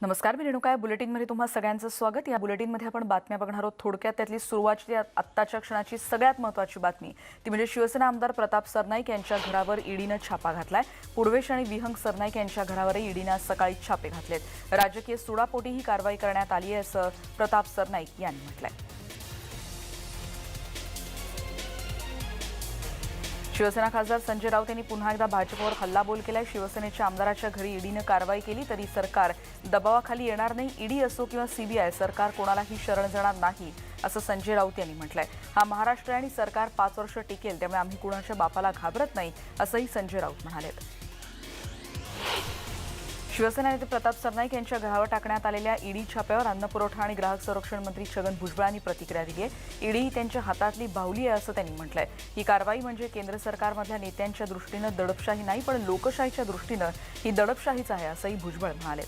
नमस्कार, मी रेणुका. बुलेटिनमध्ये तुम्हा सगळ्यांचं स्वागत. या बुलेटिनमध्ये आपण बातम्या बघणार आहोत. थोडक्यात त्यातली सुरुवातीची आत्ताच्या क्षणाची सगळ्यात महत्त्वाची बातमी ती म्हणजे शिवसेना आमदार प्रताप सरनाईक यांच्या घरावर ईडीनं छापा घातलाय. पूर्वेश आणि विहंग सरनाईक यांच्या घरावर ईडीनं सकाळी छापे घातलेत. राजकीय सुडापोटी ही कारवाई करण्यात आली आहे असं प्रताप सरनाईक यांनी म्हटलंय. शिवसेना खासदार संजय राऊत यांनी पुन्हा एकदा भाजपवर हल्लाबोल केलाय. शिवसेनेच्या आमदाराच्या घरी ईडीनं कारवाई केली तरी सरकार दबावाखाली येणार नाही. ईडी असो किंवा सीबीआय, सरकार कोणालाही शरण जाणार नाही असं संजय राऊत यांनी म्हटलंय. हा महाराष्ट्र आणि सरकार 5 वर्ष टिकेल, त्यामुळे आम्ही कुणाच्या बापाला घाबरत नाही असंही संजय राऊत म्हणाले. शिवसेना नेते प्रताप सरनाईक यांच्या घरावर टाकण्यात आलेल्या ईडी छाप्यावर अन्न पुरवठा आणि ग्राहक संरक्षण मंत्री छगन भुजबळ यांनी प्रतिक्रिया दिली आहे. ईडी ही त्यांच्या हातातली बाहुली आहे असं त्यांनी म्हटलंय. ही कारवाई म्हणजे केंद्र सरकारमधल्या नेत्यांच्या दृष्टीनं दडपशाही नाही, पण लोकशाहीच्या दृष्टीनं ही दडपशाहीच आहे असंही भुजबळ म्हणाले.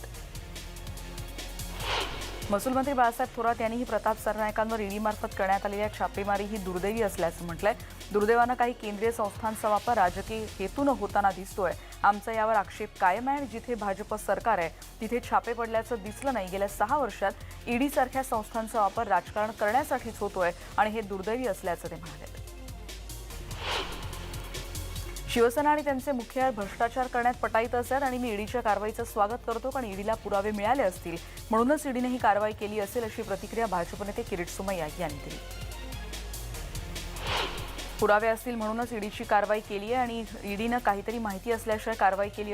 महसूल मंत्री बाळासाहेब थोरात यांनीही प्रताप सरनाईकांवर ईडीमार्फत करण्यात आलेल्या छापेमारी ही दुर्दैवी असल्याचं म्हटलंय. दुर्दैवानं काही केंद्रीय संस्थांचा वापर राजकीय हेतून होताना दिसतोय. आमचा यावर आक्षेप कायम आहे आणि जिथे भाजप सरकार आहे तिथे छापे पडल्याचं दिसलं नाही. गेल्या 6 वर्षात ईडीसारख्या संस्थांचा वापर राजकारण करण्यासाठीच होतोय आणि हे दुर्दैवी असल्याचं ते म्हणाले. शिवसेना आणि त्यांचे मुख्य भ्रष्टाचार करण्यात पटाईत असतात आणि मी ईडीच्या कारवाईचं स्वागत करतो, कारण ईडीला पुरावे मिळाले असतील म्हणूनच ईडीने ही कारवाई केली असेल अशी प्रतिक्रिया भाजप नेते किरीट सोमय्या यांनी दिली. पुरावे असतील म्हणूनच ईडीची कारवाई केली आहे आणि ईडीनं काहीतरी माहिती असल्याशिवाय कारवाई केली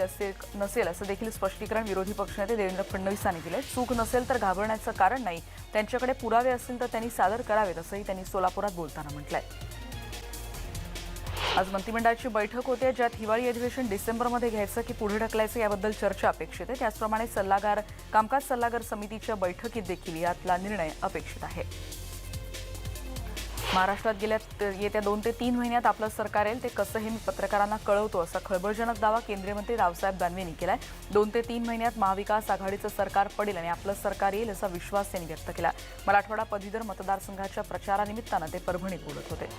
नसेल असं देखील स्पष्टीकरण विरोधी पक्षनेते देवेंद्र फडणवीस यांनी दिले. चूक नसेल तर घाबरण्याचं कारण नाही, त्यांच्याकडे पुरावे असतील तर त्यांनी सादर करावेत असंही त्यांनी सोलापुरात बोलताना म्हटलंय. आज मंत्रिमंडळाची बैठक होते, ज्यात हिवाळी अधिवेशन डिसेंबरमध्ये घ्यायचं की पुढे ढकलायचं याबद्दल चर्चा अपेक्षित आहे. त्याचप्रमाणे कामकाज सल्लागार समितीच्या बैठकीत देखील यातला निर्णय अपेक्षित आहे. महाराष्ट्रात येत्या 2 ते 3 महिन्यात आपलं सरकार येईल, ते कसं हे मी पत्रकारांना कळवतो असा खळबळजनक दावा केंद्रीय मंत्री रावसाहेब दानवे यांनी केलाय. 2 ते 3 महिन्यात महाविकास आघाडीचं सरकार पडेल आणि आपलं सरकार येईल असा विश्वास त्यांनी व्यक्त केला. मराठवाडा पदवीधर मतदारसंघाच्या प्रचारानिमित्तानं ते परभणीत बोलत होते.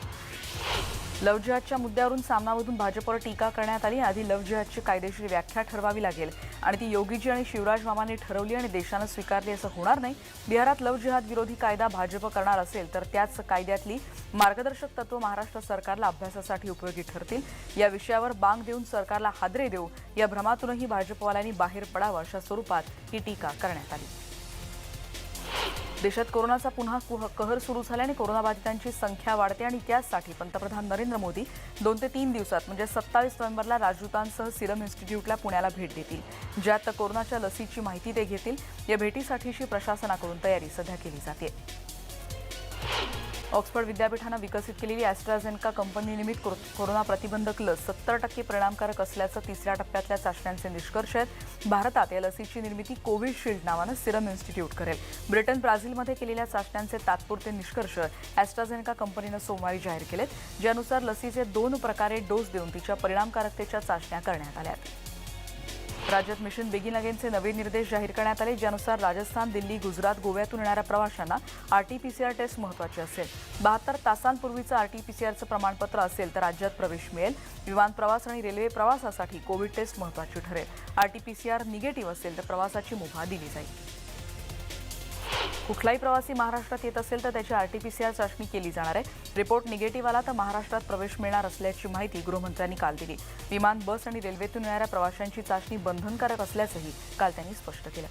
लव्ह जिहादच्या मुद्द्यावरून सामनामधून भाजपवर टीका करण्यात आली. आधी लव्ह जिहादची कायदेशीर व्याख्या ठरवावी लागेल आणि ती योगीजी आणि शिवराज मामांनी ठरवली आणि देशानं स्वीकारली असं होणार नाही. बिहारात लव्ह जिहाद विरोधी कायदा भाजप करणार असेल तर त्याच कायद्यातली मार्गदर्शक तत्व महाराष्ट्र सरकारला अभ्यासासाठी उपयोगी ठरतील. या विषयावर बांग देऊन सरकारला हादरे देऊ या भ्रमातूनही भाजपवाल्यांनी बाहेर पडावं अशा स्वरूपात ही टीका करण्यात आली. देशात कोरोनाचा पुन्हा कहर सुरू झाल्याने कोरोनाबाधितांची संख्या वाढते आणि त्यासाठी पंतप्रधान नरेंद्र मोदी 2 ते 3 दिवसात म्हणजे 27 नोव्हेंबरला राजदूतांसह सिरम इन्स्टिट्यूटला पुण्याला भेट देतील, ज्यात कोरोनाच्या लसीची माहिती ते घेतील. या भेटीसाठीची प्रशासनाकडून तयारी सध्या केली जाते. ऑक्सफर्ड विद्यापीठानं विकसित केलेली ॲस्ट्राझेनेका कंपनी कोरोना प्रतिबंधक लस 70% परिणामकारक असल्याचं 3ऱ्या टप्प्यातल्या चाचण्यांचे निष्कर्ष आहेत. भारतात या लसीची निर्मिती कोविशिल्ड नावानं सिरम इन्स्टिट्यूट करेल. ब्रिटन, ब्राझीलमध्ये केलेल्या चाचण्यांचे तात्पुरते निष्कर्ष ॲस्ट्राझेनेका कंपनीनं सोमवारी जाहीर केलेत, ज्यानुसार लसीचे 2 प्रकारे डोस देऊन तिच्या परिणामकारकतेच्या चाचण्या करण्यात आल्या. राज्यात मिशन बिगिन अगेनचे नवे निर्देश जाहीर करण्यात आले, ज्यानुसार राजस्थान, दिल्ली, गुजरात, गोव्यातून येणाऱ्या प्रवाशांना RT-PCR टेस्ट महत्त्वाची असेल. 72 तासांपूर्वीचं RT-PCRचं प्रमाणपत्र असेल तर राज्यात प्रवेश मिळेल. विमान प्रवास आणि रेल्वे प्रवासासाठी कोविड टेस्ट महत्त्वाची ठरेल. RT-PCR निगेटिव्ह असेल तर प्रवासाची मुभा दिली जाईल. कुठलाही प्रवासी महाराष्ट्रात येत असेल तर त्याची RT-PCR चाचणी केली जाणार आहे. रिपोर्ट निगेटिव्ह आला तर महाराष्ट्रात प्रवेश मिळणार असल्याची माहिती गृहमंत्र्यांनी काल दिली. विमान, बस आणि रेल्वेतून येणाऱ्या प्रवाशांची चाचणी बंधनकारक असल्याचंही काल त्यांनी स्पष्ट केलं.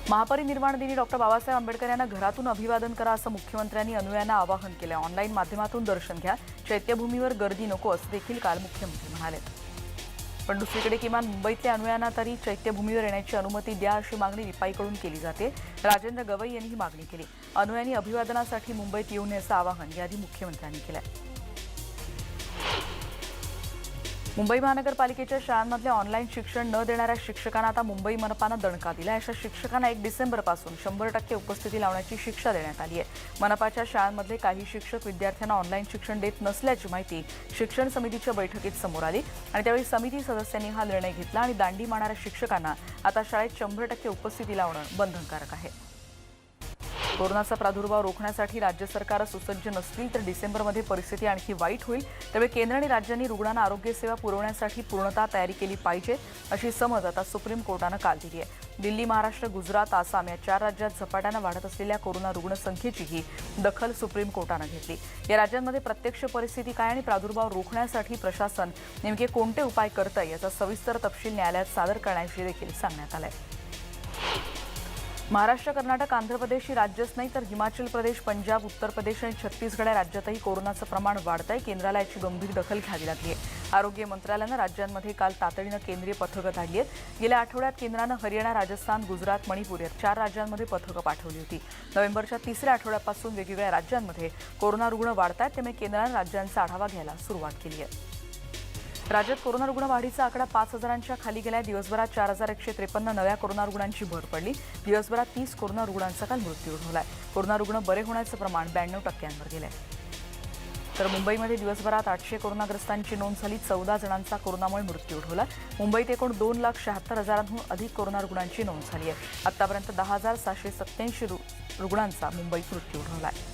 महापरिनिर्वाण दिनी डॉ. बाबासाहेब आंबेडकर यांना घरातून अभिवादन करा असं मुख्यमंत्र्यांनी अनुयायांना आवाहन केलं. ऑनलाईन माध्यमातून दर्शन घ्या, चैत्यभूमीवर गर्दी नको असं देखील काल मुख्यमंत्री म्हणाले. पण दुसरीकडे किमान मुंबईतल्या अनुयायांना तरी चैत्यभूमीवर येण्याची अनुमती द्या अशी मागणी रिपाईकडून केली जाते. राजेंद्र गवई यांनी ही मागणी केली. अनुयायांनी अभिवादनासाठी मुंबईत येऊ नये असं आवाहन याआधी मुख्यमंत्र्यांनी केलं. मुंबई महानगरपालिकेच्या शाळांमधल्या ऑनलाईन शिक्षण न देणाऱ्या शिक्षकांना आता मुंबई मनपानं दणका दिला. अशा शिक्षकांना 1 डिसेंबरपासून 100% उपस्थिती लावण्याची शिक्षा देण्यात आली आहे. मनपाच्या शाळांमधले काही शिक्षक विद्यार्थ्यांना ऑनलाईन शिक्षण देत नसल्याची माहिती शिक्षण समितीच्या बैठकीत समोर आली आणि त्यावेळी समिती सदस्यांनी हा निर्णय घेतला आणि दांडी मारणाऱ्या शिक्षकांना आता शाळेत 100% उपस्थिती लावणं बंधनकारक आहे. कोरोनाचा प्रादुर्भाव रोखण्यासाठी राज्य सरकार सुसज्ज नसतील तर डिसेंबरमध्ये परिस्थिती आणखी वाईट होईल. त्यामुळे केंद्र आणि राज्यांनी रुग्णांना आरोग्य सेवा पुरवण्यासाठी पूर्णतः तयारी केली पाहिजे, अशी समज आता सुप्रीम कोर्टानं काल दिली आहे. दिल्ली, महाराष्ट्र, गुजरात, आसाम या 4 राज्यात झपाट्यानं वाढत असलेल्या कोरोना रुग्णसंख्येचीही दखल सुप्रीम कोर्टानं घेतली. या राज्यांमध्ये प्रत्यक्ष परिस्थिती काय आणि प्रादुर्भाव रोखण्यासाठी प्रशासन नेमके कोणते उपाय करतंय याचा सविस्तर तपशील न्यायालयात सादर करण्याची देखील सांगण्यात आलंय. महाराष्ट्र, कर्नाटक, आंध्र प्रदेश ही राज्यच नाही तर हिमाचल प्रदेश, पंजाब, उत्तर प्रदेश आणि छत्तीसगड या राज्यातही कोरोनाचं प्रमाण वाढतंय. केंद्राला याची गंभीर दखल घ्यावी लागली आहे. आरोग्य मंत्रालयानं राज्यांमध्ये काल तातडीनं केंद्रीय पथकं धाडली आहेत. गेल्या आठवड्यात केंद्रानं हरियाणा, राजस्थान, गुजरात, मणिपूर या 4 राज्यांमध्ये पथकं पाठवली होती. नोव्हेंबरच्या 3ऱ्या आठवड्यापासून वेगवेगळ्या राज्यांमध्ये कोरोना रुग्ण वाढत आहेत. त्यामुळे केंद्रानं राज्यांचा आढावा घ्यायला सुरुवात केली आहे. राज्यात कोरोना रुग्ण वाढीचा आकडा 5,000च्या खाली गेला. दिवसभरात 4,153 नव्या कोरोना रुग्णांची भर पडली. दिवसभरात 30 कोरोना रुग्णांचा काल मृत्यू झालाय. कोरोना रुग्ण बरे होण्याचं प्रमाण 92% गेलंय. तर मुंबईमध्ये दिवसभरात 800 कोरोनाग्रस्तांची नोंद झाली. 14 जणांचा कोरोनामुळे मृत्यू झाला. मुंबईत एकूण 2,76,000हून अधिक कोरोना रुग्णांची नोंद झाली आहे. आतापर्यंत 10,687 रुग्णांचा मुंबईत मृत्यू झालाय.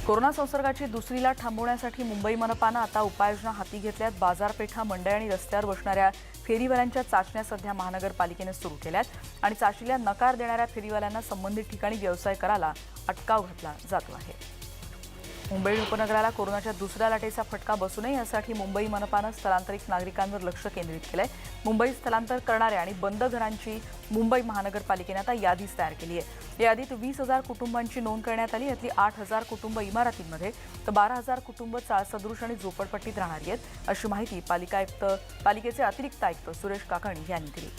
कोरोना संसर्गाची दुसरी लाट थांबवण्यासाठी मुंबई मनपानं आता उपाययोजना हाती घेतल्यात. बाजारपेठा, मंडई आणि रस्त्यावर बसणाऱ्या फेरीवाल्यांच्या चाचण्या सध्या महानगरपालिकेने सुरू केल्यात आणि चाचणीला नकार देणाऱ्या फेरीवाल्यांना संबंधित ठिकाणी व्यवसाय करायला अटकाव घातला जातो आहे. मुंबई उपनगराला कोरोनाच्या दुसऱ्या लाटेचा फटका बसू नये यासाठी मुंबई मनपानं स्थलांतरित नागरिकांवर लक्ष केंद्रित केलंय. मुंबईत स्थलांतर करणाऱ्या आणि बंद घरांची मुंबई महानगरपालिकेने आता यादीच तयार केली आहे. या यादीत 20,000 कुटुंबांची नोंद करण्यात आली. यातली 8,000 कुटुंब इमारतींमध्ये तर 12,000 कुटुंब चाळसदृश आणि झोपडपट्टीत राहणारी आहेत, अशी माहिती पालिकेचे अतिरिक्त आयुक्त सुरेश काकाणी यांनी दिली.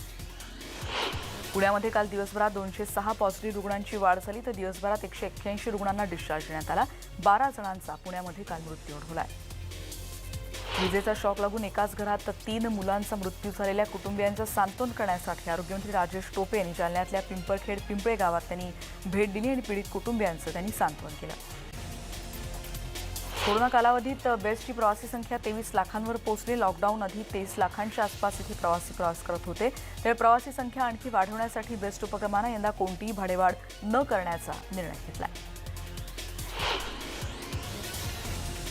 पुण्यामध्ये काल दिवसभरात 206 पॉझिटिव्ह रुग्णांची वाढ झाली तर दिवसभरात 181 रुग्णांना डिस्चार्ज देण्यात आला. 12 जणांचा पुण्यामध्ये काल मृत्यू झालाय. विजेचा शॉक लागून एकाच घरात 3 मुलांचा मृत्यू झालेल्या कुटुंबियांचं सांत्वन करण्यासाठी आरोग्यमंत्री राजेश टोपे यांनी जालन्यातल्या पिंपळखेड पिंपळे गावात त्यांनी भेट दिली आणि पीडित कुटुंबियांचं त्यांनी सांत्वन केलं. कोरोना कालावधीत बेस्टची प्रवासी संख्या 23 लाखांवर पोहोचली. लॉकडाऊन आधी 23 लाखांच्या आसपास इथे प्रवासी प्रवास करत होते. त्यामुळे प्रवासी संख्या आणखी वाढवण्यासाठी बेस्ट उपक्रमानं यंदा कोणतीही भाडेवाढ न करण्याचा निर्णय घेतला.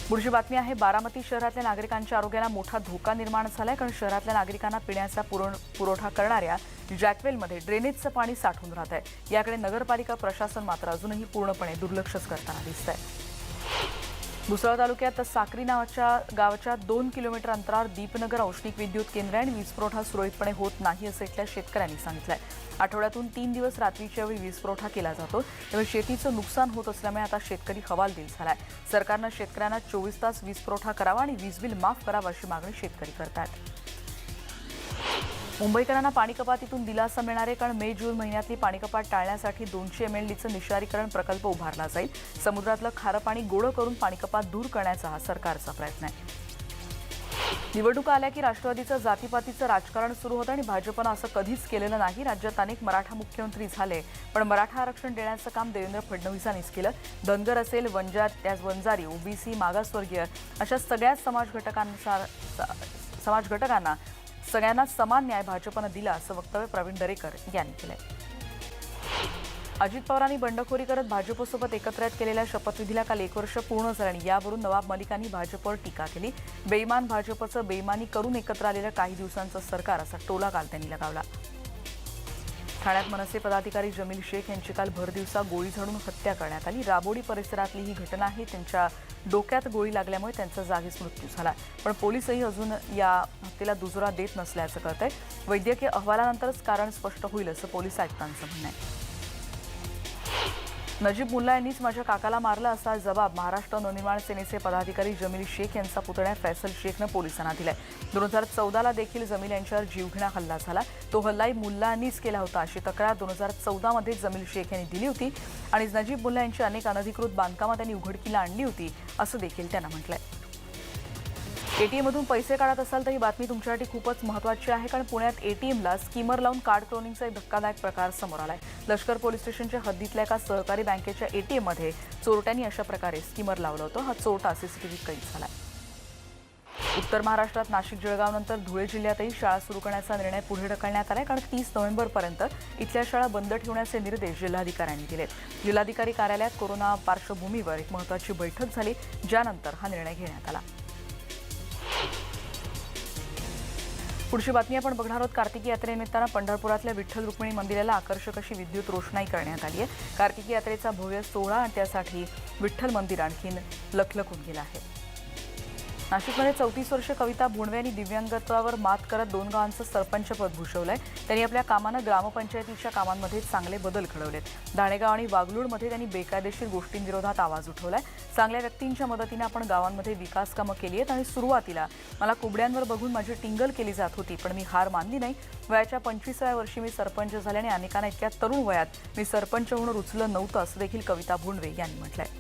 पुढची बातमी आहे. बारामती शहरातल्या नागरिकांच्या आरोग्याला मोठा धोका निर्माण झालाय, कारण शहरातल्या नागरिकांना पिण्याचा पुरवठा करणाऱ्या जॅकवेलमध्ये ड्रेनेजचं पाणी साठून राहत आहे. याकडे नगरपालिका प्रशासन मात्र अजूनही पूर्णपणे दुर्लक्षच करताना दिसतंय. भुसावळ तालुक्यात साक्री नावाच्या गावाच्या 2 किलोमीटर अंतरावर दीपनगर औष्णिक विद्युत केंद्र आणि वीज पुरवठा सुरळीतपणे होत नाही असं इथल्या शेतकऱ्यांनी सांगितलंय. आठवड्यातून 3 दिवस रात्रीच्या वेळी वीज पुरवठा केला जातो. त्यामुळे शेतीचं नुकसान होत असल्यामुळे आता शेतकरी हवालदिल झालाय. सरकारनं शेतकऱ्यांना 24 तास वीज पुरवठा करावा आणि वीज बिल माफ करावं अशी मागणी शेतकरी करतात. मुंबईकरांना पाणी कपातीतून दिलासा मिळणार आहे, कारण मे-जून महिन्यातली पाणी कपात टाळण्यासाठी 200 MLDचं निःक्षारीकरण प्रकल्प उभारला जाईल. समुद्रातलं खारं पाणी गोळं करून पाणी कपात दूर करण्याचा हा सरकारचा प्रयत्न आहे. निवडणुका आल्या की राष्ट्रवादीचं जातीपातीचं राजकारण सुरू होतं आणि भाजपनं असं कधीच केलेलं नाही. राज्यात अनेक मराठा मुख्यमंत्री झाले, पण मराठा आरक्षण देण्याचं काम देवेंद्र फडणवीसांनीच केलं. धनगर असेल, वंजारी, ओबीसी, मागासवर्गीय अशा सगळ्याच समाज घटकांना सगळ्यांना समान न्याय भाजपनं दिला, असं वक्तव्य प्रवीण दरेकर यांनी केलंय. अजित पवारांनी बंडखोरी करत भाजपसोबत एकत्रित केलेल्या शपथविधीला काल 1 वर्ष पूर्ण झालं आणि यावरून नवाब मलिकांनी भाजपवर टीका केली. बेईमान भाजपचं बेईमानी करून एकत्र आलेलं काही दिवसांचं सरकार, असा टोला काल त्यांनी लगावला. ठाण्यात मनसे पदाधिकारी जमील शेख यांची काल भरदिवसा गोळी झाडून हत्या करण्यात आली. राबोडी परिसरातली ही घटना आहे. त्यांच्या डोक्यात गोळी लागल्यामुळे त्यांचा जागीच मृत्यू झाला, पण पोलिसही अजून या हत्येला दुजोरा देत नसल्याचं कळतंय. वैद्यकीय अहवालानंतरच कारण स्पष्ट होईल असं पोलीस आयुक्तांचं म्हणणं आहे. नजीब मुल्ला यांनीच माझ्या काकाला मारलं असा जबाब महाराष्ट्र नवनिर्माण सेनेचे पदाधिकारी जमील शेख यांचा पुतण्या फैसल शेखनं पोलिसांना दिलाय. 2014ला देखील जमील यांच्यावर जीवघेणा हल्ला झाला. तो हल्लाही मुल्ला यांनीच केला होता अशी तक्रार 2014मध्ये जमील शेख यांनी दिली होती आणि नजीब मुल्ला यांची अनेक अनधिकृत बांधकामं त्यांनी उघडकीला आणली होती असं देखील त्यांना म्हटलंय. एटीएममधून पैसे काढत असाल तर ही बातमी तुमच्यासाठी खूपच महत्त्वाची आहे, कारण पुण्यात एटीएमला स्कीमर लावून कार्ड क्लोनिंगचा एक धक्कादायक प्रकार समोर आलाय. लष्कर पोलीस स्टेशनच्या हद्दीतल्या एका सहकारी बँकेच्या एटीएममध्ये चोरट्यांनी अशा प्रकारे स्कीमर लावलं होतं. हा चोरटा सीसीटीव्हीत कैद झालाय. उत्तर महाराष्ट्रात नाशिक जळगावनंतर धुळे जिल्ह्यातही शाळा सुरू करण्याचा निर्णय पुढे ढकलण्यात आलाय, कारण 30 नोव्हेंबरपर्यंत इथल्या शाळा बंद ठेवण्याचे निर्देश जिल्हाधिकाऱ्यांनी दिलेत. जिल्हाधिकारी कार्यालयात कोरोना पार्श्वभूमीवर एक महत्त्वाची बैठक झाली, ज्यानंतर हा निर्णय घेण्यात आला. पुढची बातमी आपण बघणार आहोत. कार्तिकी यात्रेनिमित्तानं पंढरपुरातल्या विठ्ठल रुक्मिणी मंदिराला आकर्षक अशी विद्युत रोषणाई करण्यात आली आहे. कार्तिकी यात्रेचा भव्य सोहळा आणि त्यासाठी विठ्ठल मंदिर आणखीन लखलखून गेलं आहे. नाशिकमध्ये 34 वर्षीय कविता भोंडवे यांनी दिव्यांगत्वावर मात करत 2 गावांचं सरपंचपद भूषवलंय. त्यांनी आपल्या कामानं ग्रामपंचायतीच्या कामांमध्ये चांगले बदल घडवलेत. दाणेगाव आणि वागलूडमध्ये त्यांनी बेकायदेशीर गोष्टींविरोधात आवाज उठवलाय. चांगल्या व्यक्तींच्या मदतीने आपण गावांमध्ये विकास कामं केली आहेत आणि सुरुवातीला मला कुबड्यांवर बघून माझी टिंगल केली जात होती, पण मी हार मानली नाही. वयाच्या 25व्या वर्षी मी सरपंच झाले आणि अनेकांना इतक्या तरुण वयात मी सरपंच होणं रुचलं नव्हतं, असं देखील कविता भोंडवे यांनी म्हटलंय.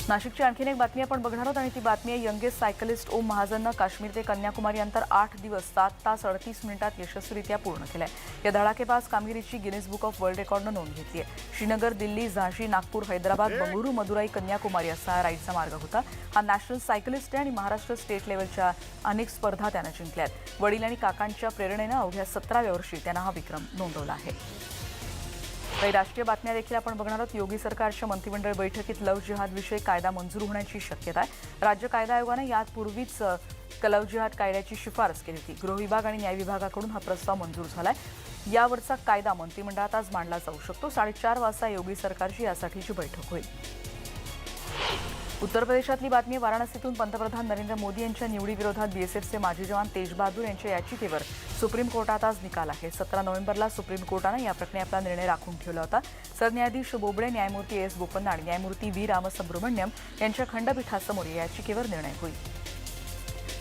नाशिकची आणखीन एक बातमी आपण बघणार आहोत आणि ती बातमी आहे यंगेस्ट सायकलिस्ट ओम महाजननं काश्मीर ते कन्याकुमारी अंतर 8 दिवस 7 तास 38 मिनिटात यशस्वीरित्या पूर्ण केलंय. या धडाकेबाज कामगिरीची गिनीज बुक ऑफ वर्ल्ड रेकॉर्डनं नोंद घेतली आहे. श्रीनगर, दिल्ली, झाशी, नागपूर, हैदराबाद, बंगळुरू, मदुराई, कन्याकुमारी असा हा राईडचा मार्ग होता. हा नॅशनल सायकलिस्ट आहे आणि महाराष्ट्र स्टेट लेव्हलच्या अनेक स्पर्धा त्यानं जिंकल्यात. वडील आणि काकांच्या प्रेरणेनं अवघ्या 17व्या वर्षी त्यानं हा विक्रम नोंदवला आहे. काही राष्ट्रीय बातम्या देखील आपण बघणार आहोत. योगी सरकारच्या मंत्रिमंडळ बैठकीत लव्ह जिहादविषयी कायदा मंजूर होण्याची शक्यता आहे. राज्य कायदा आयोगानं यापूर्वीच लव्ह जिहाद कायद्याची शिफारस केली होती. गृह विभाग आणि न्याय विभागाकडून हा प्रस्ताव मंजूर झालाय. यावरचा कायदा मंत्रिमंडळात आज मांडला जाऊ शकतो. 4:30 वाजता योगी सरकारची यासाठीची बैठक होईल. उत्तर प्रदेशातली बातमी. वाराणसीतून पंतप्रधान नरेंद्र मोदी यांच्या निवडीविरोधात बीएसएफचे माजी जवान तेज बहादूर यांच्या याचिकेवर सुप्रीम कोर्टात आज निकाल आहे. 17 नोव्हेंबरला सुप्रीम कोर्टानं या प्रकरणी आपला निर्णय राखून ठेवला होता. सरन्यायाधीश बोबडे, न्यायमूर्ती एस बोपन्ना आणि न्यायमूर्ती व्ही रामसुब्रमण्यम यांच्या खंडपीठासमोर या याचिकेवर निर्णय होईल.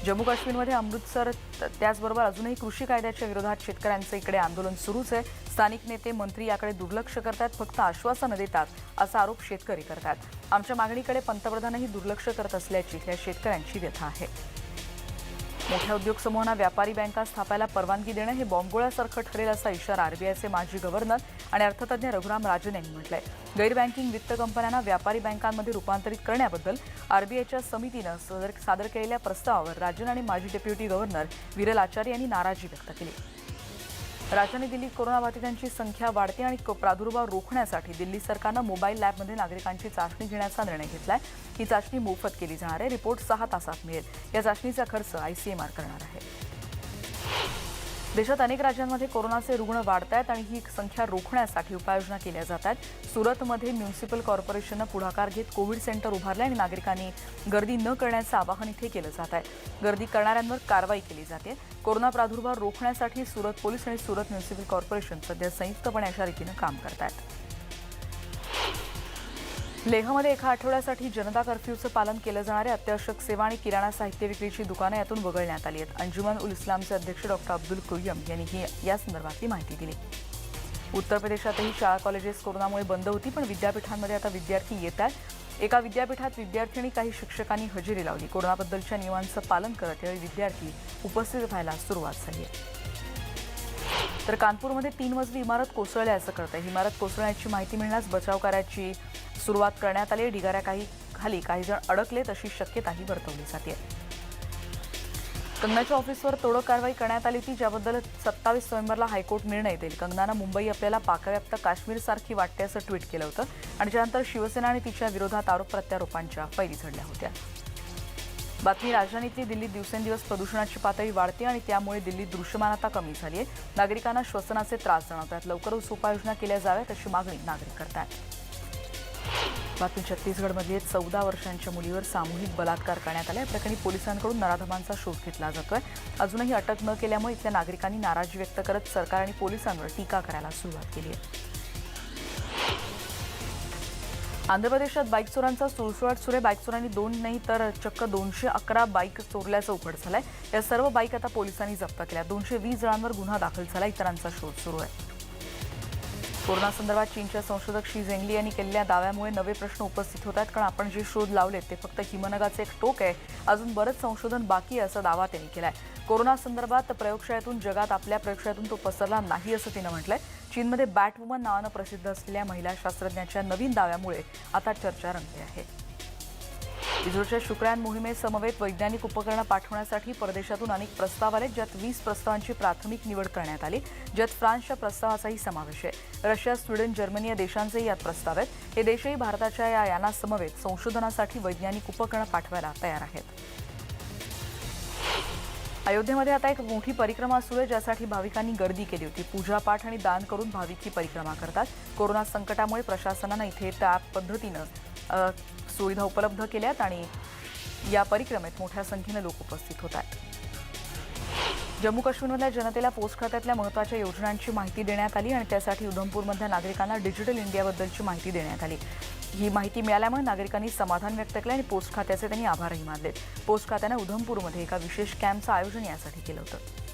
जम्मू काश्मीरमध्ये अमृतसर त्याचबरोबर अजूनही कृषी कायद्याच्या विरोधात शेतकऱ्यांचं इकडे आंदोलन सुरूच आहे. स्थानिक नेते मंत्री याकडे दुर्लक्ष करतात, फक्त आश्वासनं देतात असा आरोप शेतकरी करतात. आमच्या मागणीकडे पंतप्रधानही दुर्लक्ष करत असल्याची इथल्या शेतकऱ्यांची व्यथा आहे. मोठ्या उद्योग समूहांना व्यापारी बँका स्थापायला परवानगी देणं हे बॉम्बगोळ्यासारखं ठरेल असा इशारा आरबीआयचे माजी गव्हर्नर आणि अर्थतज्ञ रघुराम राजन यांनी म्हटलंय. गैरबँकिंग वित्त कंपन्यांना व्यापारी बँकांमध्ये रूपांतरित करण्याबद्दल आरबीआयच्या समितीनं सादर केलेल्या प्रस्तावावर राजन आणि माजी डेप्युटी गव्हर्नर विरल आचार्य यांनी नाराजी व्यक्त केली. राजधानी दिल्लीत कोरोनाबाधितांची संख्या वाढते आणि प्रादुर्भाव रोखण्यासाठी दिल्ली सरकारनं मोबाईल लॅबमध्ये नागरिकांची चाचणी घेण्याचा निर्णय घेतलाय. ही चाचणी मोफत केली जाणार आहे. रिपोर्ट 6 तासात मिळेल. या चाचणीचा खर्च आयसीएमआर करणार आहे. देशात अनेक राज्यांमध्ये कोरोनाचे रुग्ण वाढत आहेत आणि ही संख्या रोखण्यासाठी उपाययोजना केल्या जात आहेत. सुरतमध्ये म्युनिसिपल कॉर्पोरेशननं पुढाकार घेत कोविड सेंटर उभारले आणि नागरिकांनी गर्दी न करण्याचं आवाहन इथे केलं जात आहे. गर्दी करणाऱ्यांवर कारवाई केली जाते. कोरोना प्रादुर्भाव रोखण्यासाठी सुरत पोलीस आणि सुरत म्युनिसिपल कॉर्पोरेशन सध्या संयुक्तपणे अशा रीतीनं काम करत आहेत. लेहमध्ये एका आठवड्यासाठी जनता कर्फ्यूचं पालन केलं जाणारे अत्यावश्यक सेवा आणि किराणा साहित्य विक्रीची दुकानं यातून वगळण्यात आली आहेत. अंजुमन उल इस्लामचे अध्यक्ष डॉक्टर अब्दुल कुय्यम यांनी ही या संदर्भातली माहिती दिली. उत्तर प्रदेशातही शाळा कॉलेजेस कोरोनामुळे बंद होती, पण विद्यापीठांमध्ये आता विद्यार्थी येत आहेत. एका विद्यापीठात विद्यार्थी आणि काही शिक्षकांनी हजेरी लावली. कोरोनाबद्दलच्या नियमांचं पालन करत यावेळी विद्यार्थी उपस्थित व्हायला सुरुवात झाली आहे. तर कानपूरमध्ये 3 मजली इमारत कोसळल्याचं कळतंय. ही इमारत कोसळण्याची माहिती मिळण्यास बचाव कार्याची सुरुवात करण्यात आली. ढिगाऱ्याखाली काही जण अडकले तशी शक्यताही वर्तवली जाते. कंगनाच्या ऑफिसवर तोडक कारवाई करण्यात आली होती, ज्याबद्दल 27 नोव्हेंबरला हायकोर्ट निर्णय देईल. कंगनानं मुंबई आपल्याला पाकव्याप्त काश्मीरसारखी वाटते असं ट्विट केलं होतं आणि त्यानंतर शिवसेना आणि तिच्या विरोधात आरोप प्रत्यारोपांच्या फैरी झडल्या होत्या. बातमी. राजधानीतली दिल्लीत दिवसेंदिवस प्रदूषणाची पातळी वाढते आणि त्यामुळे दिल्लीत दृश्यमानता कमी झाली आहे. नागरिकांना श्वसनाचे त्रास जाणवतात. लवकरच उपाययोजना केल्या जाव्यात अशी मागणी नागरिक करतात. बातमी. छत्तीसगडमध्ये 14 वर्षांच्या मुलीवर सामूहिक बलात्कार करण्यात आला. या प्रकरणी पोलिसांकडून नराधमांचा शोध घेतला जातोय. अजूनही अटक न केल्यामुळे इथल्या नागरिकांनी नाराजी व्यक्त करत सरकार आणि पोलिसांवर टीका करायला सुरुवात केली आहे. आंध्र प्रदेशात बाईक चोरांचा सुळसुळाट सुरू आहे. बाईक चोरांनी 2 नाही तर चक्क 211 बाईक चोरल्याचं उघड झालंय. या सर्व बाईक आता पोलिसांनी जप्त केल्या. 220 जणांवर गुन्हा दाखल झाला. इतरांचा शोध सुरू आहे. कोरोनासंदर्भात चीनच्या संशोधक शी झेंगली यांनी केलेल्या दाव्यामुळे नवे प्रश्न उपस्थित होत आहेत. कारण आपण जे शोध लावलेत ते फक्त हिमनगाचे एक टोक आहे. अजून बरंच संशोधन बाकी आहे असा दावा त्यांनी केलाय. कोरोनासंदर्भात प्रयोगशाळेतून जगात आपल्या प्रयोगशाळेतून तो पसरला नाही असं तिनं म्हटलंय. चीनमध्ये बॅटवुमन नावानं प्रसिद्ध असलेल्या महिला शास्त्रज्ञाच्या नवीन दाव्यामुळे आता चर्चा रंगते आहे. इस्रोच्या शुक्रयान मोहिमेसमवेत वैज्ञानिक उपकरणं पाठवण्यासाठी परदेशातून अनेक प्रस्ताव आले, ज्यात 20 प्रस्तावांची प्राथमिक निवड करण्यात आली, ज्यात फ्रान्सच्या प्रस्तावाचाही समावेश आहे. रशिया, स्वीडन, जर्मनी या देशांचेही यात प्रस्ताव आहेत. हे देशही भारताच्या या यानासमवेत संशोधनासाठी वैज्ञानिक उपकरणं पाठवायला तयार आहेत. अयोध्येमध्ये आता एक मोठी परिक्रमा सुरू आहे, ज्यासाठी भाविकांनी गर्दी केली होती. पूजापाठ आणि दान करून भाविक ही परिक्रमा करतात. कोरोना संकटामुळे प्रशासनानं इथे त्या पद्धतीनं सुविधा उपलब्ध केल्यात आणि या परिक्रमेत मोठ्या संख्येनं लोक उपस्थित होत आहेत. जम्मू काश्मीरमधल्या जनतेला पोस्ट खात्यातल्या महत्त्वाच्या योजनांची माहिती देण्यात आली आणि त्यासाठी उधमपूरमधल्या नागरिकांना डिजिटल इंडियाबद्दलची माहिती देण्यात आली. ही माहिती मिळाल्यामुळे नागरिकांनी समाधान व्यक्त केलं आणि पोस्ट खात्याचे त्यांनी आभारही मानले. पोस्ट खात्यानं उधमपूरमध्ये एका विशेष कॅम्पचं आयोजन यासाठी केलं होतं.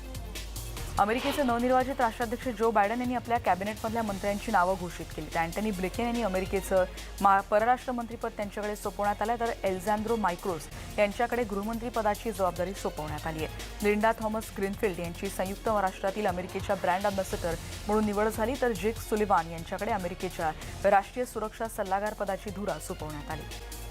अमेरिकेचे नवनिर्वाचित राष्ट्राध्यक्ष जो बायडन यांनी आपल्या कॅबिनेटमधल्या मंत्र्यांची नावं घोषित केली. अँटनी ब्लिकेन यांनी अमेरिकेचं परराष्ट्र मंत्रीपद त्यांच्याकडे सोपवण्यात आलं, तर एल्झांद्रो मायक्रोस यांच्याकडे गृहमंत्रीपदाची जबाबदारी सोपवण्यात आली आहे. लिंडा थॉमस ग्रीनफिल्ड यांची संयुक्त महाराष्ट्रातील अमेरिकेच्या ब्रँड अँबॅसेडर म्हणून निवड झाली, तर जेक सुलिव्हान यांच्याकडे अमेरिकेच्या राष्ट्रीय सुरक्षा सल्लागार पदाची धुरा सोपवण्यात आली.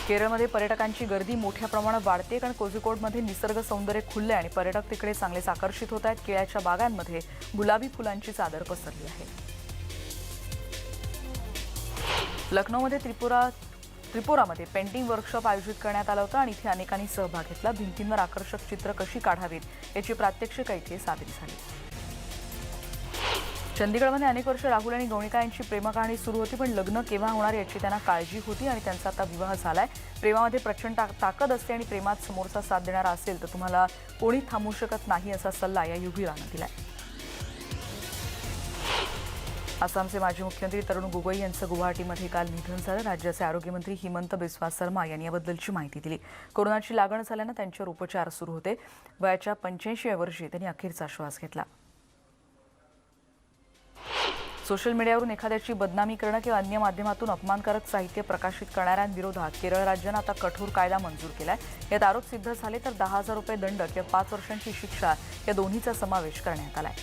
केरळमध्ये पर्यटकांची गर्दी मोठ्या प्रमाणात वाढते, कारण कोझिकोडमध्ये निसर्ग सौंदर्य खुलले आणि पर्यटक तिकडे चांगलेच आकर्षित होत आहेत. केळ्याच्या बागांमध्ये गुलाबी फुलांची चादर पसरली आहे. लखनौमध्ये त्रिपुरामध्ये पेंटिंग वर्कशॉप आयोजित करण्यात आलं होतं आणि इथे अनेकांनी सहभाग घेतला. भिंतींवर आकर्षक चित्र कशी काढावीत याची प्रात्यक्षिकं इथे सादर झाली. चंदीगडमध्ये अनेक वर्ष राहुल आणि गौणिका यांची प्रेमकहाणी सुरू होती, पण लग्न केव्हा होणार याची त्यांना काळजी होती आणि त्यांचा आता विवाह झालाय. प्रेमामध्ये प्रचंड ताकद असते आणि प्रेमात समोरचा साथ देणारा असेल तर तुम्हाला कोणी थांबवू शकत नाही, असा सल्ला या युगीरानं दिलाय. आसामचे माजी मुख्यमंत्री तरुण गोगोई यांचं गुवाहाटीमध्ये काल निधन झालं. राज्याचे आरोग्यमंत्री हिमंत बिस्वा शर्मा यांनी याबद्दलची माहिती दिली. कोरोनाची लागण झाल्यानं त्यांच्यावर उपचार सुरू होते. वयाच्या 85व्या वर्षी त्यांनी अखेरचा श्वास घेतला. सोशल मीडियावरून एखाद्याची बदनामी करणं किंवा अन्य माध्यमातून अपमानकारक साहित्य प्रकाशित करणाऱ्यांविरोधात केरळ राज्यानं आता कठोर कायदा मंजूर केलाय. यात आरोप सिद्ध झाले तर 10,000 रुपये दंड किंवा 5 वर्षांची शिक्षा या दोन्हीचा समावेश करण्यात आलाय.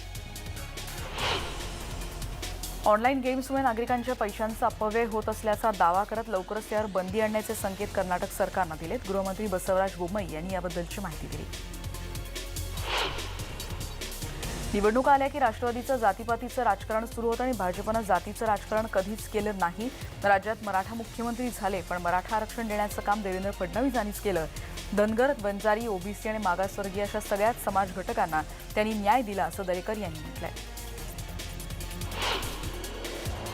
ऑनलाईन गेम्समुळे नागरिकांच्या पैशांचा अपव्यय होत असल्याचा दावा करत लवकरच यावर बंदी आणण्याचे संकेत कर्नाटक सरकारनं दिलेत. गृहमंत्री बसवराज बोम्मई यांनी याबद्दलची माहिती दिली. निवडणुका आल्या की राष्ट्रवादीचं जातीपातीचं राजकारण सुरू होतं आणि भाजपनं जातीचं राजकारण कधीच केलं नाही. राज्यात मराठा मुख्यमंत्री झाले, पण मराठा आरक्षण देण्याचं काम देवेंद्र फडणवीस यांनीच केलं. धनगर, बंजारी, ओबीसी आणि मागासवर्गीय अशा सगळ्याच समाज घटकांना त्यांनी न्याय दिला, असं दरेकर यांनी म्हटलंय.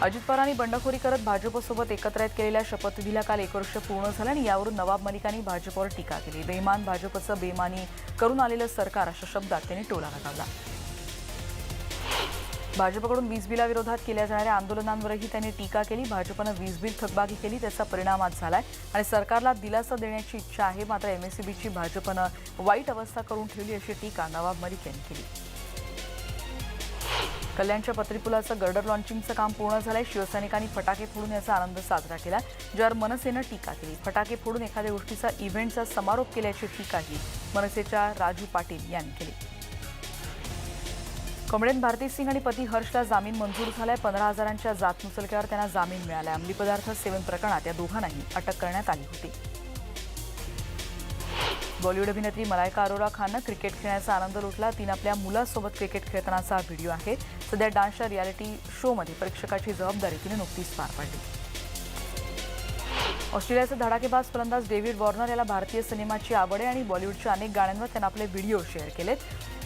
अजित पवारांनी बंडखोरी करत भाजपसोबत एकत्रित केलेल्या शपथविधीला काल 1 वर्ष पूर्ण झालं आणि यावरून नवाब मलिकांनी भाजपवर टीका केली. बेईमान भाजपचं बेईमानी करून आलेलं सरकार, अशा शब्दात त्यांनी टोला लगावला. भाजपकडून वीज बिलाविरोधात केल्या जाणाऱ्या आंदोलनांवरही त्यांनी टीका केली. भाजपनं वीज बिल थकबाकी केली, त्याचा परिणाम आज झालाय आणि सरकारला दिलासा देण्याची इच्छा आहे, मात्र एमएसईबीची भाजपनं वाईट अवस्था करून ठेवली, अशी टीका नवाब मलिक यांनी केली. कल्याणच्या पत्रीपुलाचं गर्डर लॉन्चिंगचं काम पूर्ण झालंय. शिवसैनिकांनी फटाके फोडून याचा आनंद साजरा केला, ज्यावर मनसेनं टीका केली. फटाके फोडून एखाद्या गोष्टीचा इव्हेंटचा समारोप केल्याची टीकाही मनसेच्या राजू पाटील यांनी केली. कॉम्रेड भारती सिंग आणि पती हर्षला जामीन मंजूर झालाय. 15,000च्या जात मुचलक्यावर त्यांना जामीन मिळालाय. अंमली पदार्थ सेवन प्रकरणात या दोघांनाही अटक करण्यात आली होती. बॉलिवूड अभिनेत्री मलायका अरोरा खाननं क्रिकेट खेळण्याचा आनंद लुटला. तिनं आपल्या मुलासोबत क्रिकेट खेळतानाचा व्हिडिओ आहे. सध्या डान्सच्या रियालिटी शोमध्ये परीक्षकाची जबाबदारी तिने नुकतीच पार पाडली. ऑस्ट्रेलियाचे धडाकेबाज फलंदाज डेव्हिड वॉर्नर याला भारतीय सिनेमाची आवड आहे आणि बॉलिवूडच्या अनेक गाण्यांवर त्यानं आपले व्हिडिओ शेअर केलेत.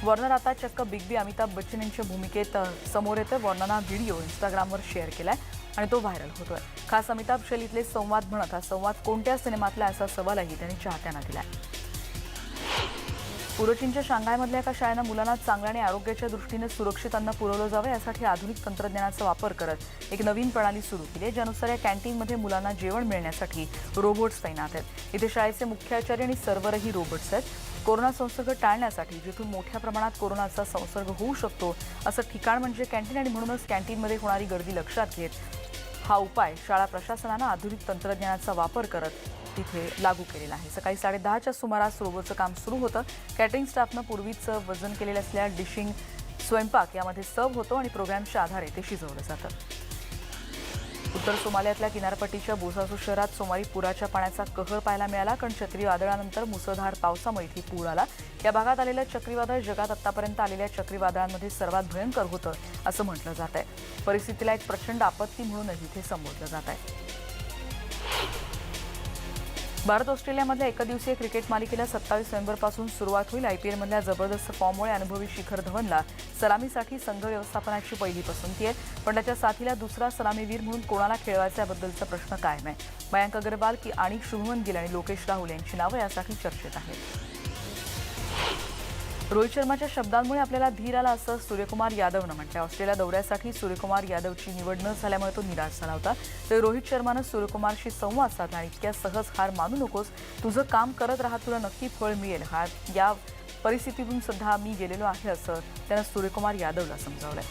वॉर्नर आता चक्क बिग बी अमिताभ बच्चन यांच्या भूमिकेत समोर येतोय. वॉर्नरनं व्हिडिओ इंस्टाग्रामवर शेअर केलाय आणि तो व्हायरल होतोय. खास अमिताभ शैलीतले संवाद म्हणत हा संवाद कोणत्या सिनेमातला, असा सवालही त्यांनी चाहत्यांना दिलाय. पूर्वचीनच्या शांघायमधल्या एका शाळेनं मुलांना चांगल्या आणि आरोग्याच्या दृष्टीने सुरक्षित अन्न पुरवलं जावं यासाठी आधुनिक तंत्रज्ञानाचा वापर करत एक नवीन प्रणाली सुरू केली आहे, ज्यानुसार या कॅन्टीनमध्ये मुलांना जेवण मिळण्यासाठी रोबोट्स तैनात आहेत. इथे शाळेचे मुख्याचार्य आणि सर्व्हरही रोबोट्स आहेत. कोरोना संसर्ग टाळण्यासाठी जिथून मोठ्या प्रमाणात कोरोनाचा संसर्ग होऊ शकतो असं ठिकाण म्हणजे कॅन्टीन आणि म्हणूनच कॅन्टीनमध्ये होणारी गर्दी लक्षात घेत हा उपाय शाळा प्रशासनानं आधुनिक तंत्रज्ञानाचा वापर करत तिथे लागू केलेला आहे. सकाळी 10:30च्या सुमारास रोबोटचं काम सुरू होतं. कॅटरिंग स्टाफनं पूर्वीच वजन केलेलं असलेल्या डिशिंग स्वयंपाक यामध्ये सर्व्ह होतो आणि प्रोग्रामच्या आधारे ते शिजवलं जातं. उत्तर सोमालियातल्या किनारपट्टीच्या बोसासो शहरात सोमवारी पुराच्या पाण्याचा कहर पाहायला मिळाला, कारण चक्रीवादळानंतर मुसळधार पावसामुळे इथे पूर आला. या भागात आलेलं चक्रीवादळ जगात आतापर्यंत आलेल्या चक्रीवादळांमध्ये सर्वात भयंकर होतं असं म्हटलं जात आहे. परिस्थितीला एक प्रचंड आपत्ती म्हणूनही इथे संबोधलं जात आहे. भारत ऑस्ट्रेलियामधल्या एकदिवसीय क्रिकेट मालिकेला 27 नोव्हेंबरपासून सुरुवात होईल. आयपीएलमधल्या जबरदस्त फॉर्ममुळे अनुभवी शिखर धवनला सलामीसाठी संघ व्यवस्थापनाची पहिली पसंती आहे, पण त्याच्या साथीला दुसरा सलामीवीर म्हणून कोणाला खेळवायचा याबद्दलचा प्रश्न कायम आहे. मयांक अग्रवाल आणि शुभमन गिल आणि लोकेश राहुल यांची नावं यासाठी चर्चेत आहेत. रोहित शर्माच्या शब्दांमुळे आपल्याला धीर आला असं सूर्यकुमार यादवनं म्हटलं. ऑस्ट्रेलिया दौऱ्यासाठी सूर्यकुमार यादवची निवड न झाल्यामुळे तो निराश झाला होता. तर रोहित शर्मानं सूर्यकुमारशी संवाद साधला आणि इतक्या सहज हार मानू नकोस, तुझं काम करत राहा, तुला नक्की फळ मिळेल. या परिस्थितीतून सध्या मी गेलेलो आहे असं त्यानं सूर्यकुमार यादवला समजावलंय.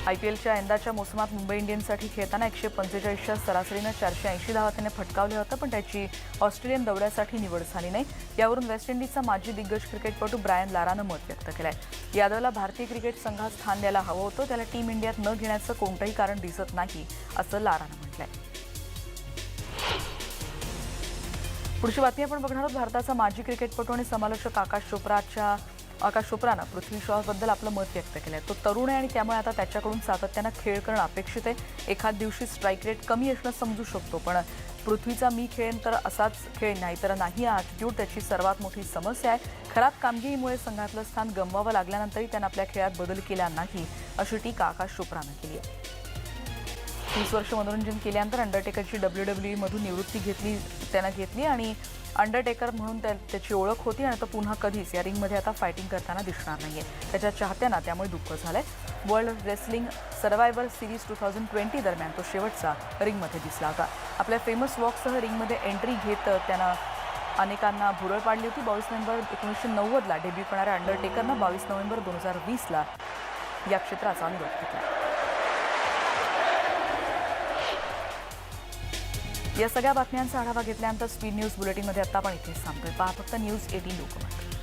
आयपीएलच्या यंदाच्या मोसमात मुंबई इंडियन्ससाठी खेळताना 145च्या सरासरीनं 480 धावा त्याने फटकावल्या होत्या, पण त्याची ऑस्ट्रेलियन दौऱ्यासाठी निवड झाली नाही. यावरून वेस्ट इंडिजचा माजी दिग्गज क्रिकेटपटू ब्रायन लारानं मत व्यक्त केलंय. यादवला भारतीय क्रिकेट संघात स्थान द्यायला हवं होतं, त्याला टीम इंडियात न घेण्याचं कोणतंही कारण दिसत नाही असं लारानं म्हटलंय. पुढची बातमी आपण बघणार आहोत. भारताचा माजी क्रिकेटपटू आणि समालोचक आकाश चोप्रानं पृथ्वी शॉबद्दल आपलं मत व्यक्त केलं आहे. तो तरुण आहे आणि त्यामुळे आता त्याच्याकडून सातत्यानं खेळ करणं अपेक्षित आहे. एखाद दिवशी स्ट्राईक रेट कमी असणं समजू शकतो, पण पृथ्वीचा मी खेळेन तर असाच खेळ नाही तर नाही हा ॲटिट्यूड त्याची सर्वात मोठी समस्या आहे. खराब कामगिरीमुळे संघातलं स्थान गमवावं लागल्यानंतरही त्यानं आपल्या खेळात बदल केला नाही अशी टीका आकाश चोप्रानं केली आहे. 30 वर्ष मनोरंजन केल्यानंतर अंडरटेकरची WWE मधून निवृत्ती त्यानं घेतली आणि अंडरटेकर म्हणून त्याची ओळख होती आणि तो पुन्हा कधीच या रिंगमध्ये आता फायटिंग करताना दिसणार नाहीये. त्याच्या चाहत्यांना त्यामुळे दुःख झालंय. वर्ल्ड रेसलिंग सर्व्हायव्हर सिरीज 2020 दरम्यान तो शेवटचा रिंगमध्ये दिसला होता. आपल्या फेमस वॉकसह रिंगमध्ये एंट्री घेत त्यानं अनेकांना भुरळ पाडली होती. 22 नोव्हेंबर 1990ला डेब्यू करणाऱ्या अंडरटेकरनं 22 नोव्हेंबर 2020ला या क्षेत्राचा अनुभव घेतला. या सगळ्या बातम्यांचा आढावा घेतल्यानंतर स्पीड न्यूज बुलेटिनमध्ये आता आपण इथेच थांबतोय. पहा फक्त न्यूज 18 लोकमत.